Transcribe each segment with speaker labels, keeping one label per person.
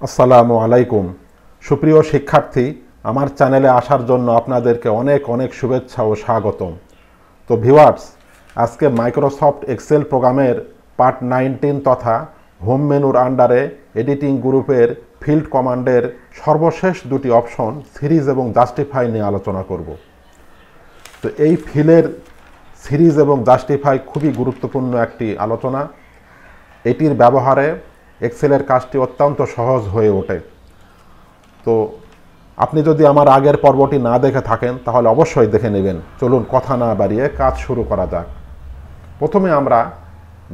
Speaker 1: আসসালামু আলাইকুম। সুপ্রিয় শিক্ষার্থী, আমার চ্যানেলে আসার জন্য আপনাদেরকে অনেক অনেক শুভেচ্ছা ও স্বাগতম। তো ভিউয়ার্স, আজকে মাইক্রোসফট এক্সেল প্রোগ্রামের পার্ট 19 তথা হোম মেনুর আন্ডারে এডিটিং গ্রুপের ফিল্ড কমান্ডের সর্বশেষ দুটি অপশন সিরিজ এবং জাস্টিফাই নিয়ে আলোচনা করব। তো এই ফিলের সিরিজ এবং জাস্টিফাই খুবই গুরুত্বপূর্ণ একটি আলোচনা। এটির ব্যবহারে এক্সেলের কাজটি অত্যন্ত সহজ হয়ে ওঠে। তো আপনি যদি আমার আগের পর্বটি না দেখে থাকেন তাহলে অবশ্যই দেখে নেবেন। চলুন কথা না বাড়িয়ে কাজ শুরু করা যাক। প্রথমে আমরা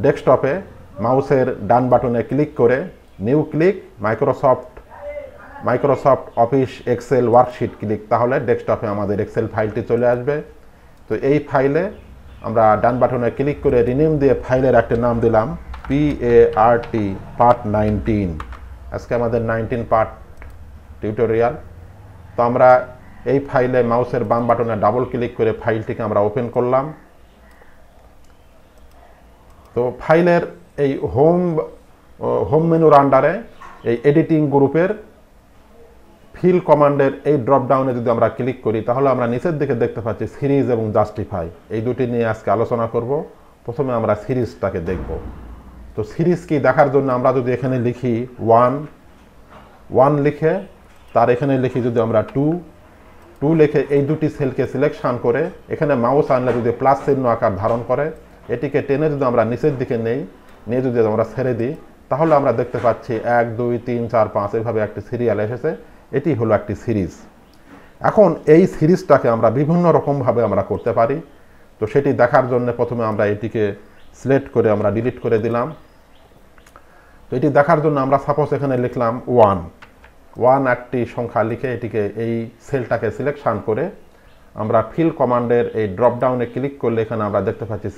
Speaker 1: ডেস্কটপে মাউসের ডান বাটনে ক্লিক করে new click Microsoft Office Excel worksheet click, তাহলে ডেস্কটপে আমাদের এক্সেল ফাইলটি চলে আসবে। তো এই ফাইলে আমরা ডান বাটনে ক্লিক করে রিনেম দিয়ে ফাইলের একটা নাম দিলাম PART পার্ট 19। আজকে আমাদের 19 পার্ট টিউটোরিয়াল। তো আমরা এই ফাইলে মাউসের বাম বাটনে ডাবল ক্লিক করে ফাইলটিকে আমরা ওপেন করলাম। তো ফাইলের এই হোম মেনুর আন্ডারে এই এডিটিং গ্রুপের ফিল কমান্ডের এই ড্রপ ডাউনে যদি আমরা ক্লিক করি তাহলে আমরা নিচের দিকে দেখতে পাচ্ছি সিরিজ এবং জাস্টিফাই, এই দুটি নিয়ে আজকে আলোচনা করব। প্রথমে আমরা সিরিজটাকে দেখব। তো সিরিজ কি দেখার জন্য আমরা যদি এখানে লিখি 1 লিখে তার এখানে লিখি যদি আমরা 2 লিখে এই দুটি সেলকে সিলেকশন করে এখানে মাউস আনলে যদি প্লাস চিহ্ন আকার ধারণ করে, এটিকে টেনে যদি আমরা নিচের দিকে নিয়ে যদি আমরা ছেড়ে দিই তাহলে আমরা দেখতে পাচ্ছি 1 2 3 4 5 এইভাবে একটি সিরিয়াল এসেছে। এটি হলো একটি সিরিজ। এখন এই সিরিজটাকে আমরা বিভিন্ন রকমভাবে আমরা করতে পারি। তো সেটি দেখার জন্য প্রথমে আমরা এটিকে সিলেক্ট করে আমরা ডিলিট করে দিলাম। তো এটি দেখার জন্য আমরা সাপোজ এখানে লিখলাম 1 একটি সংখ্যা লিখে এটিকে এই সেলটাকে সিলেকশন করে আমরা ফিল কমান্ডের এই ড্রপ ডাউনে ক্লিক করলে এখানে আমরা দেখতে পাচ্ছি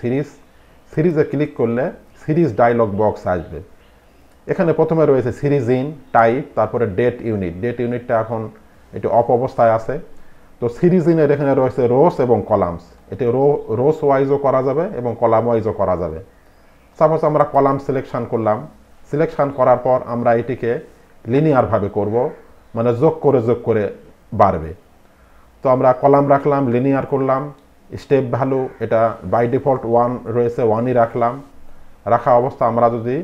Speaker 1: সিরিজে ক্লিক করলে সিরিজ ডায়লগ বক্স আসবে। এখানে প্রথমে রয়েছে সিরিজ ইন টাইপ, তারপরে ডেট ইউনিটটা এখন এটি অফ অবস্থায় আছে। তো সিরিজ ইনের এখানে রয়েছে রোস এবং কলামস, এটি রোস ওয়াইজও করা যাবে এবং কলাম ওয়াইজও করা যাবে। সাপোজ আমরা কলাম সিলেকশন করলাম, সিলেকশন করার পর আমরা এটিকে লিনিয়ারভাবে করব, মানে যোগ করে বাড়বে। তো আমরা কলাম রাখলাম, লিনিয়ার করলাম, স্টেপ ভ্যালু এটা বাই ডিফল্ট 1 রয়েছে, 1ই রাখা অবস্থা। আমরা যদি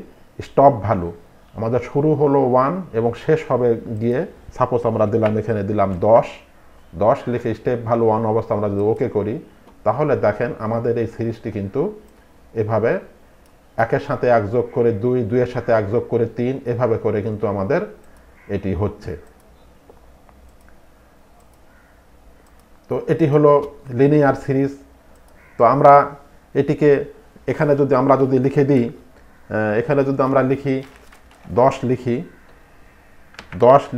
Speaker 1: স্টপ ভ্যালু আমাদের শুরু হলো 1 এবং শেষ হবে গিয়ে সাপোজ আমরা এখানে দিলাম 10 লিখে স্টেপ ভ্যালু 1 অবস্থা আমরা যদি ওকে করি তাহলে দেখেন আমাদের এই সিরিজটি কিন্তু এভাবে 1-এর সাথে 1 যোগ করে 2-এর সাথে 1 যোগ করে 3 এভাবে করে কিন্তু আমাদের এটি হচ্ছে। তো এটি হলো লিনিয়ার সিরিজ। তো আমরা এটিকে এখানে যদি আমরা লিখে দিই, এখানে যদি আমরা লিখি 10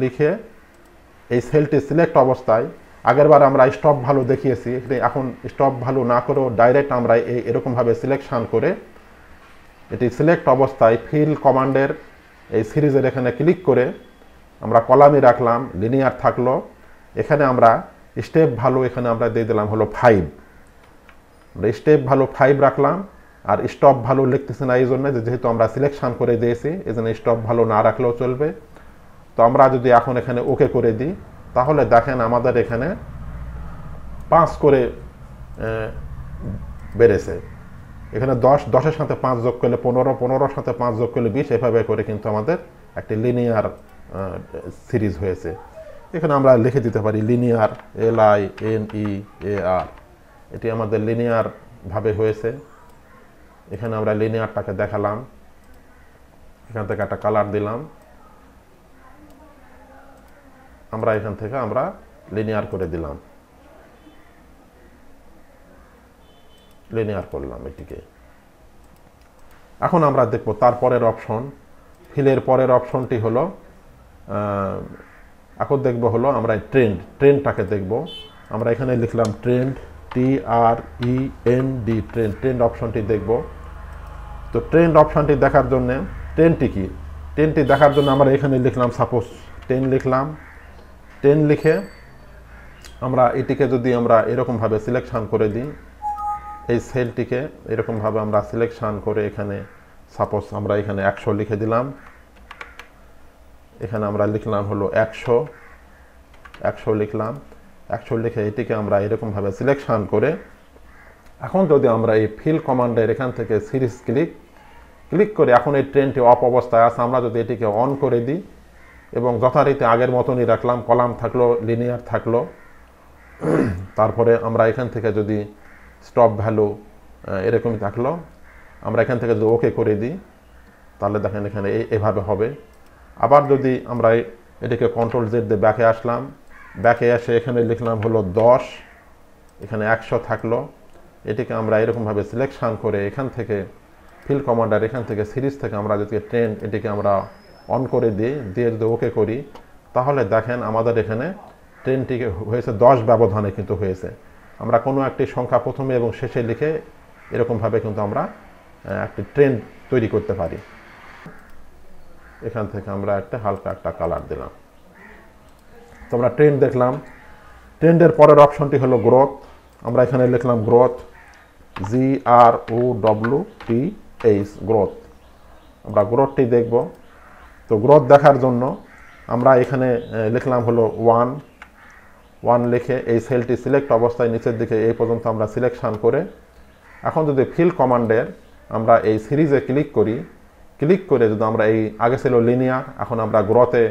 Speaker 1: লিখে এই সেলটি সিলেক্ট অবস্থায়, আগেরবার আমরা স্টপ ভ্যালু দেখিয়েছি, এখন স্টপ ভ্যালু না করেও ডাইরেক্ট আমরা এরকমভাবে সিলেকশন করে এটি সিলেক্ট অবস্থায় ফিল কমান্ডের এই সিরিজের এখানে ক্লিক করে আমরা কলামই রাখলাম, লিনিয়ার থাকলো। এখানে আমরা স্টেপ ভ্যালু এখানে আমরা দিয়ে দিলাম হলো 5, আমরা স্টেপ ভ্যালু 5 রাখলাম। আর স্টপ ভ্যালু লিখতেছি না এই জন্য যেহেতু আমরা সিলেকশন করে দিয়েছি, এই জন্য স্টপ ভ্যালু না রাখলেও চলবে। তো আমরা যদি এখন এখানে ওকে করে দিই তাহলে দেখেন আমাদের এখানে 5 করে বেড়েছে। এখানে 10-এর সাথে 5 যোগ করলে 15-15-এর সাথে 5 যোগ করলে 20, এভাবে করে কিন্তু আমাদের একটি লিনিয়ার সিরিজ হয়েছে। এখানে আমরা লিখে দিতে পারি লিনিয়ার LINEAR, এটি আমাদের লিনিয়ার ভাবে হয়েছে। এখানে আমরা লিনিয়ারটাকে দেখালাম, এখান থেকে একটা কালার দিলাম, আমরা এখান থেকে আমরা লিনিয়ার করে দিলাম, লিনিয়ার করলাম এটিকে। এখন আমরা দেখব তারপরের অপশন, ফিলের পরের অপশনটি হলো এখন দেখব হলো আমরা ট্রেন্ডটাকে দেখব। আমরা এখানে লিখলাম ট্রেন্ড TREND, ট্রেন্ড অপশনটি দেখব। তো ট্রেন্ড অপশনটি দেখার জন্য ট্রেন্ডটি দেখার জন্য আমরা এখানে লিখলাম সাপোজ 10 লিখলাম। 10 লিখে আমরা এটিকে যদি আমরা এরকমভাবে সিলেকশন করে দিই, এই সেলটিকে এরকমভাবে আমরা সিলেকশন করে এখানে সাপোজ আমরা এখানে 100 লিখে দিলাম। এখানে আমরা লিখলাম হলো 100 লিখলাম। 100 লিখে এটিকে আমরা এরকমভাবে সিলেকশন করে এখন যদি আমরা এই ফিল কমান্ডের এখান থেকে সিরিজ ক্লিক করে এখন এই ট্রেনটি অফ অবস্থায় আছে, আমরা যদি এটিকে অন করে দিই এবং যথারীতি আগের মতনই রাখলাম, কলাম থাকলো, লিনিয়ার থাকলো, তারপরে আমরা এখান থেকে যদি স্টপ ভ্যালু এরকমই থাকলো, আমরা এখান থেকে যদি ওকে করে দিই তাহলে দেখেন এখানে এভাবে হবে। আবার যদি আমরা এটিকে কন্ট্রোল জেড দিয়ে ব্যাকে আসলাম, ব্যাকে এসে এখানে লিখলাম হলো 10, এখানে 100 থাকলো, এটিকে আমরা এরকমভাবে সিলেকশন করে এখান থেকে ফিল কমান্ডার এখান থেকে সিরিজ থেকে আমরা যদি ট্রেন এটিকে আমরা অন করে দিই, দিয়ে যদি ওকে করি তাহলে দেখেন আমাদের এখানে ট্রেনটিকে হয়েছে 10 ব্যবধানে কিন্তু হয়েছে। আমরা কোনো একটি সংখ্যা প্রথমে এবং শেষে লিখে এরকমভাবে কিন্তু আমরা একটি ট্রেন তৈরি করতে পারি। এখান থেকে আমরা হালকা একটা কালার দিলাম। তো আমরা ট্রেন্ড দেখলাম। ট্রেন্ডের পরের অপশনটি হলো গ্রোথ। আমরা এখানে লিখলাম গ্রোথ, GROWTH, গ্রোথ। আমরা গ্রোথটি দেখব। তো গ্রোথ দেখার জন্য আমরা এখানে লিখলাম হলো 1 লিখে এই সেলটি সিলেক্ট অবস্থায় নিচের দিকে এই পর্যন্ত আমরা সিলেকশন করে এখন যদি ফিল কমান্ডের আমরা এই সিরিজে ক্লিক করে যদি আমরা এই আগে ছিল লিনিয়ার, এখন আমরা গ্রোথে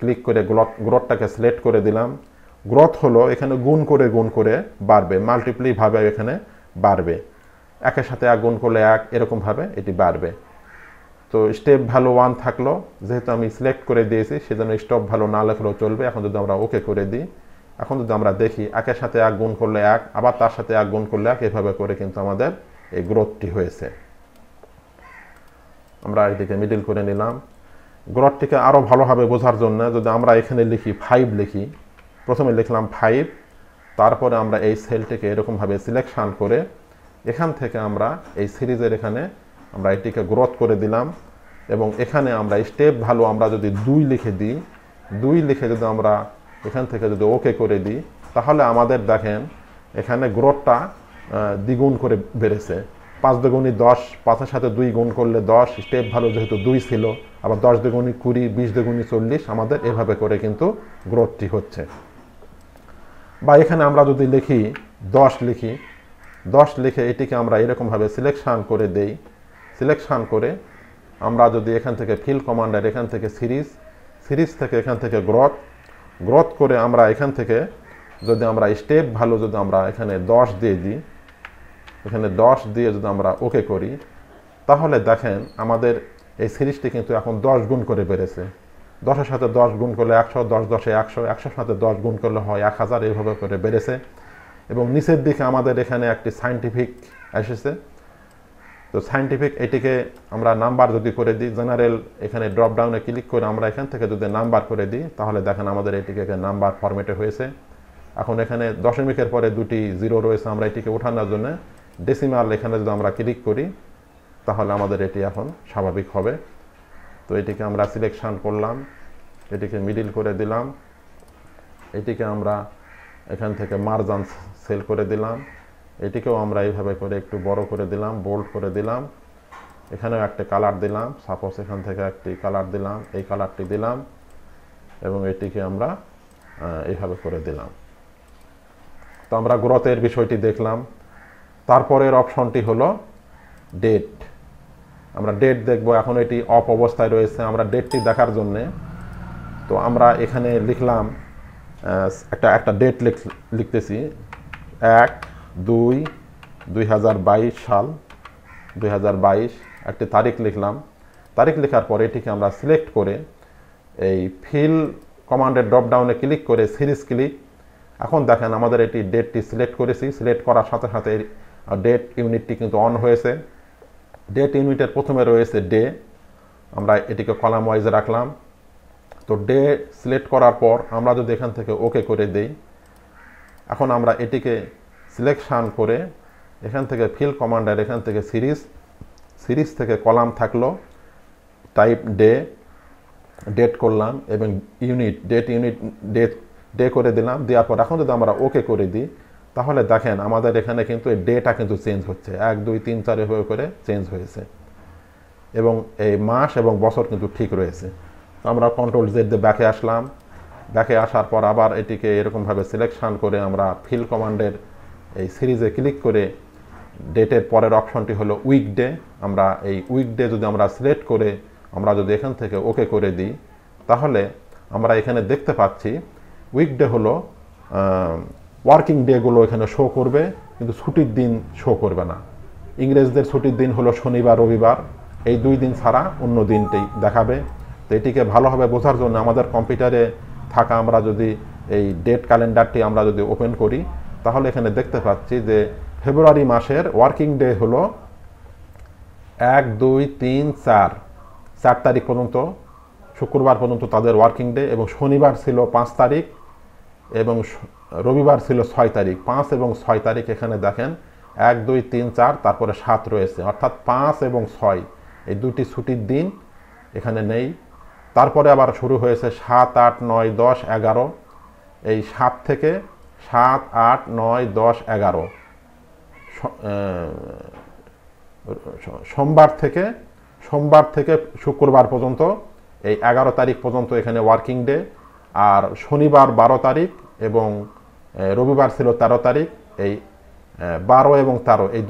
Speaker 1: ক্লিক করে গ্রোথটাকে সিলেক্ট করে দিলাম। গ্রোথ হলো এখানে গুণ করে বাড়বে, মাল্টিপ্লি ভাবে এখানে বাড়বে, একের সাথে 1 গুণ করলে 1 এরকমভাবে এটি বাড়বে। তো স্টেপ ভ্যালু 1 থাকলো, যেহেতু আমি সিলেক্ট করে দিয়েছি সেজন্য স্টপ ভ্যালু না লেখলেও চলবে। এখন যদি আমরা ওকে করে দিই, এখন যদি আমরা দেখি একের সাথে 1 গুণ করলে 1, আবার তার সাথে 1 গুণ করলে 1, এভাবে করে কিন্তু আমাদের এই গ্রোথটি হয়েছে। আমরা এটিকে মিডিল করে নিলাম। গ্রোথটিকে আরও ভালোভাবে বোঝার জন্য যদি আমরা এখানে লিখি 5 লিখি, প্রথমে লিখলাম 5, তারপরে আমরা এই সেলটিকে এরকমভাবে সিলেকশন করে এখান থেকে আমরা এই সিরিজের এখানে আমরা এটিকে গ্রোথ করে দিলাম এবং এখানে আমরা স্টেপ ভ্যালু আমরা যদি 2 লিখে দিই, 2 লিখে যদি আমরা এখান থেকে যদি ওকে করে দিই তাহলে আমাদের দেখেন এখানে গ্রোথটা দ্বিগুণ করে বেড়েছে। 5 দুগুণী 10, 5-এর সাথে 2 গুণ করলে 10, স্টেপ ভ্যালু যেহেতু 2 ছিল, আবার 10 দুগুণী 20, 20 দুগুণী 40, আমাদের এভাবে করে কিন্তু গ্রোথটি হচ্ছে। বা এখানে আমরা যদি লিখি 10 লিখে এটিকে আমরা এরকমভাবে সিলেকশন করে দেই, সিলেকশন করে আমরা যদি এখান থেকে ফিল কমান্ডার এখান থেকে সিরিজ থেকে এখান থেকে গ্রোথ করে আমরা এখান থেকে যদি আমরা স্টেপ ভ্যালু যদি আমরা এখানে 10 দিয়ে দিই, এখানে 10 দিয়ে যদি আমরা ওকে করি তাহলে দেখেন আমাদের এই সিরিজটি কিন্তু এখন 10 গুণ করে বেড়েছে। 10-এর সাথে 10 গুণ করলে 100, 10-10-এ 100, 100-এর সাথে 10 গুণ করলে হয় 1000, এইভাবে করে বেড়েছে। এবং নিচের দিকে আমাদের এখানে একটি সায়েন্টিফিক এসেছে। তো সায়েন্টিফিক এটিকে আমরা নাম্বার যদি করে দিই, জেনারেল এখানে ড্রপ ডাউনে ক্লিক করে আমরা এখান থেকে যদি নাম্বার করে দিই তাহলে দেখেন আমাদের এটিকে নাম্বার ফরম্যাটে হয়েছে। এখন এখানে দশমিকের পরে 2টি 0 রয়েছে, আমরা এটিকে ওঠানোর জন্য ডেসিমাল এখানে যদি আমরা ক্লিক করি তাহলে আমাদের এটি এখন স্বাভাবিক হবে। তো এটিকে আমরা সিলেকশন করলাম, এটিকে মিডিল করে দিলাম, এটিকে আমরা এখান থেকে মার্জান সেল করে দিলাম, এটিকেও আমরা এইভাবে করে একটু বড় করে দিলাম, বোল্ড করে দিলাম, এখানেও একটা কালার দিলাম, সাপোজ এখান থেকে একটি কালার দিলাম, এই কালারটি দিলাম এবং এটিকে আমরা এইভাবে করে দিলাম। তো আমরা গ্রোথের বিষয়টি দেখলাম। তারপরের অপশনটি হলো ডেট। আমরা ডেট দেখব। এখন এটি অফ অবস্থায় রয়েছে, আমরা ডেটটি দেখার জন্যে তো আমরা এখানে লিখলাম একটা ডেট লিখতেছি 1-2-2022 সাল, 2022 একটি তারিখ লিখলাম। তারিখ লেখার পরে এটিকে আমরা সিলেক্ট করে এই ফিল কমান্ডের ড্রপ ডাউনে ক্লিক করে সিরিজ ক্লিক। এখন দেখেন আমাদের এটি ডেটটি সিলেক্ট করেছি, সিলেক্ট করার সাথে সাথে ডেট ইউনিটটি কিন্তু অন হয়েছে। ডেট ইউনিটের প্রথমে রয়েছে ডে, আমরা এটিকে কলাম ওয়াইজে রাখলাম। তো ডে সিলেক্ট করার পর আমরা যদি এখান থেকে ওকে করে দেই, এখন আমরা এটিকে সিলেকশন করে এখান থেকে ফিল কমান্ডার এখান থেকে সিরিজ থেকে কলাম থাকলো টাইপ ডেট করলাম এবং ডে করে দিলাম। দেওয়ার পর এখন যদি আমরা ওকে করে দিই তাহলে দেখেন আমাদের এখানে কিন্তু এই ডেটা কিন্তু চেঞ্জ হচ্ছে, 1, 2, 3, 4 এভাবে করে চেঞ্জ হয়েছে এবং এই মাস এবং বছর কিন্তু ঠিক রয়েছে। আমরা কন্ট্রোল জেড দিয়ে ব্যাকে আসলাম। ব্যাকে আসার পর আবার এটিকে এরকমভাবে সিলেকশন করে আমরা ফিল কমান্ডের এই সিরিজে ক্লিক করে ডেটের পরের অপশনটি হলো উইকডে। আমরা এই উইকডে যদি আমরা সিলেক্ট করে আমরা যদি এখান থেকে ওকে করে দিই, তাহলে আমরা এখানে দেখতে পাচ্ছি উইকডে হলো ওয়ার্কিং ডেগুলো এখানে শো করবে, কিন্তু ছুটির দিন শো করবে না। ইংরেজদের ছুটির দিন হলো শনিবার রবিবার, এই 2 দিন ছাড়া অন্য দিনটি দেখাবে। তো এটিকে ভালোভাবে বোঝার জন্য আমাদের কম্পিউটারে থাকা আমরা যদি এই ডেট ক্যালেন্ডারটি আমরা যদি ওপেন করি, তাহলে এখানে দেখতে পাচ্ছি যে ফেব্রুয়ারি মাসের ওয়ার্কিং ডে হলো 1 2 3 4 তারিখ পর্যন্ত, শুক্রবার পর্যন্ত তাদের ওয়ার্কিং ডে, এবং শনিবার ছিল 5 তারিখ এবং রবিবার ছিল 6 তারিখ। 5 এবং 6 তারিখ এখানে দেখেন 1 2 3 4 তারপরে 7 রয়েছে, অর্থাৎ 5 এবং 6 এই দুটি ছুটির দিন এখানে নেই। তারপরে আবার শুরু হয়েছে 7 8 9 10 11, এই 7 থেকে 7 8 9 10 11 সোমবার থেকে শুক্রবার পর্যন্ত এই 11 তারিখ পর্যন্ত এখানে ওয়ার্কিং ডে। আর শনিবার 12 তারিখ এবং রবিবার ছিল 13 তারিখ, এই 12 এবং 13 এই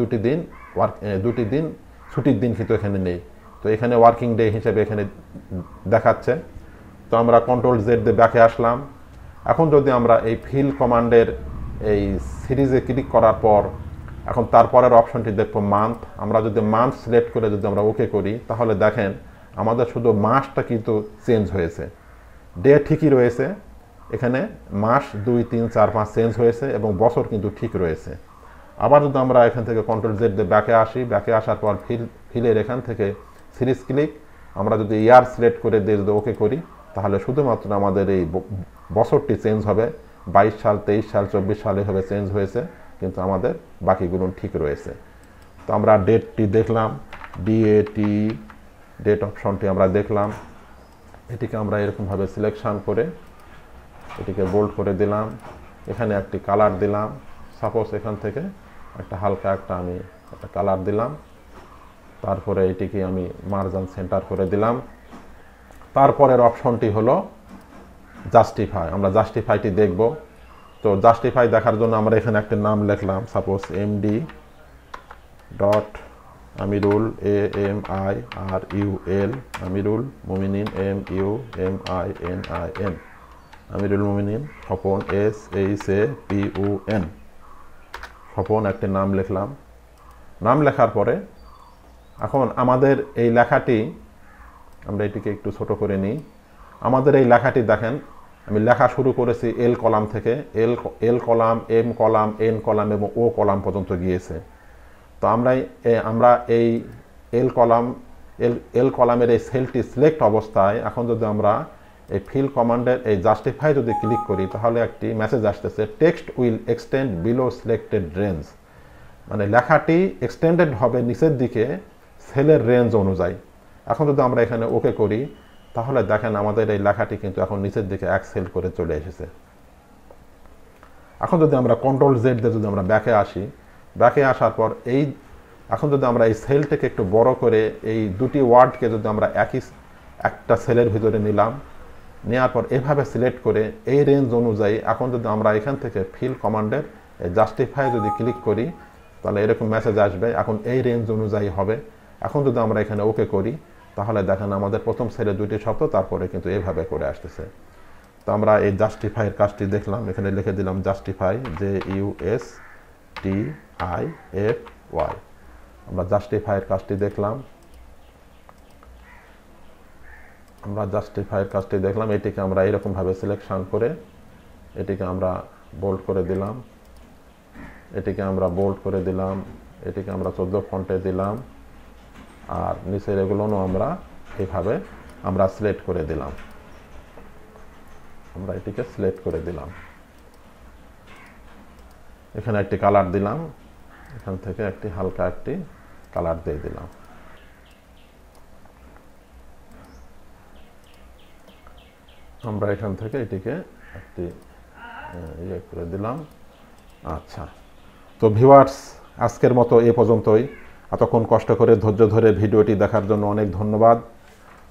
Speaker 1: দুটি দিন ছুটির দিন কিন্তু এখানে নেই। তো এখানে ওয়ার্কিং ডে হিসেবে এখানে দেখাচ্ছে। তো আমরা কন্ট্রোল জেড দিয়ে ব্যাকে আসলাম। এখন যদি আমরা এই ফিল কমান্ডের এই সিরিজে ক্লিক করার পর এখন তারপরের অপশনটি দেখব মান্থ। আমরা যদি মান্থ সিলেক্ট করে যদি আমরা ওকে করি, তাহলে দেখেন আমাদের শুধু মাসটা কিন্তু চেঞ্জ হয়েছে, ডে ঠিকই রয়েছে, এখানে মাস 2 3 4 5 চেঞ্জ হয়েছে এবং বছর কিন্তু ঠিক রয়েছে। আবার যদি আমরা এখান থেকে কন্ট্রোল জেড দিয়ে ব্যাকে আসি, ব্যাকে আসার পর ফিলের এখান থেকে সিরিজ ক্লিক আমরা যদি ইয়ার সিলেক্ট করে দিয়ে যদি ওকে করি, তাহলে শুধুমাত্র আমাদের এই বছরটি চেঞ্জ হবে। 22 সাল 23 সাল 24 সাল এভাবে চেঞ্জ হয়েছে, কিন্তু আমাদের বাকিগুলো ঠিক রয়েছে। তো আমরা ডেটটি দেখলাম, ডিএটি ডেট অপশনটি আমরা দেখলাম। এটিকে আমরা এরকমভাবে সিলেকশন করে এটিকে বোল্ড করে দিলাম, এখানে একটি কালার দিলাম। সাপোজ এখান থেকে একটা হালকা আমি একটা কালার দিলাম, তারপরে এটিকে আমি মার্জিন সেন্টার করে দিলাম। তারপরের অপশনটি হলো জাস্টিফাই। আমরা জাস্টিফাইটি দেখব। তো জাস্টিফাই দেখার জন্য আমরা এখানে একটা নাম লিখলাম, সাপোজ এমডি ডট আমিরুল AMIRUL, আমিরুল মুমিনিন MUMININ, আমিরুল মুমিনিন স্বপন SHAPON, স্বপন একটি নাম লিখলাম। নাম লেখার পরে এখন আমাদের এই লেখাটি, আমরা এটিকে একটু ছোট করে নিই। আমাদের এই লেখাটি দেখেন আমি লেখা শুরু করেছি এল কলাম থেকে, L column, M column, N column এবং ও কলাম পর্যন্ত গিয়েছে। তো আমরা এই এল কলামের এই সেলটি সিলেক্ট অবস্থায় এখন যদি আমরা এই ফিল কমান্ডের এই জাস্টিফাই যদি ক্লিক করি, তাহলে একটি মেসেজ আসতেছে text will extend below selected range, মানে লেখাটি এক্সটেন্ডেড হবে নিচের দিকে সেলের রেঞ্জ অনুযায়ী। এখন যদি আমরা এখানে ওকে করি, তাহলে দেখেন আমাদের এই লেখাটি কিন্তু এখন নিচের দিকে 1 সেল করে চলে এসেছে। এখন যদি আমরা কন্ট্রোল জেড দিয়ে যদি আমরা ব্যাকে আসি, ব্যাকে আসার পর এখন যদি আমরা এই সেলটাকে একটু বড় করে এই দুটি ওয়ার্ডকে যদি আমরা একটা সেলের ভিতরে নিলাম, নেওয়ার পর এভাবে সিলেক্ট করে এই রেঞ্জ অনুযায়ী এখন যদি আমরা এখান থেকে ফিল কমান্ডের জাস্টিফাই যদি ক্লিক করি, তাহলে এরকম মেসেজ আসবে এখন এই রেঞ্জ অনুযায়ী হবে। এখন যদি আমরা এখানে ওকে করি, তাহলে দেখেন আমাদের প্রথম সেলে 2টি শব্দ, তারপরে কিন্তু এভাবে করে আসতেছে। তো আমরা এই জাস্টিফাইয়ের কাজটি দেখলাম, এখানে লিখে দিলাম জাস্টিফাই, JUSTIFY। আমরা জাস্টিফাইয়ের কাজটি দেখলাম, এটিকে আমরা এরকমভাবে সিলেকশন করে এটিকে আমরা বোল্ড করে দিলাম, এটিকে আমরা 14 ফন্টে দিলাম, আর নিচের এগুলোও আমরা এইভাবে আমরা সিলেক্ট করে দিলাম। এখানে একটি কালার দিলাম, এখান থেকে একটি হালকা একটি কালার দিয়ে দিলাম। আমরা এখান থেকে এটিকে একটি ইয়ে করে দিলাম। আচ্ছা, তো ভিউয়ার্স আজকের মতো এ পর্যন্তই। এতক্ষণ কষ্ট করে ধৈর্য ধরে ভিডিওটি দেখার জন্য অনেক ধন্যবাদ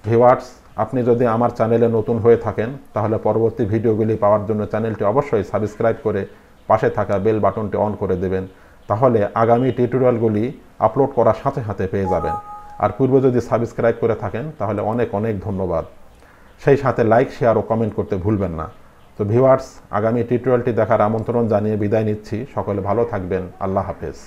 Speaker 1: ভিউয়ার্স। আপনি যদি আমার চ্যানেলে নতুন হয়ে থাকেন তাহলে পরবর্তী ভিডিওগুলি পাওয়ার জন্য চ্যানেলটি অবশ্যই সাবস্ক্রাইব করে পাশে থাকা বেল বাটনটি অন করে দেবেন। তাহলে আগামী টিউটোরিয়ালগুলি আপলোড করার সাথে সাথে পেয়ে যাবেন। আর পূর্বে যদি সাবস্ক্রাইব করে থাকেন তাহলে অনেক অনেক ধন্যবাদ। সেই সাথে লাইক, শেয়ার ও কমেন্ট করতে ভুলবেন না। তো ভিউয়ার্স, আগামী টিউটোরিয়ালটি দেখার আমন্ত্রণ জানিয়ে বিদায় নিচ্ছি। সকলে ভালো থাকবেন। আল্লাহ হাফেজ।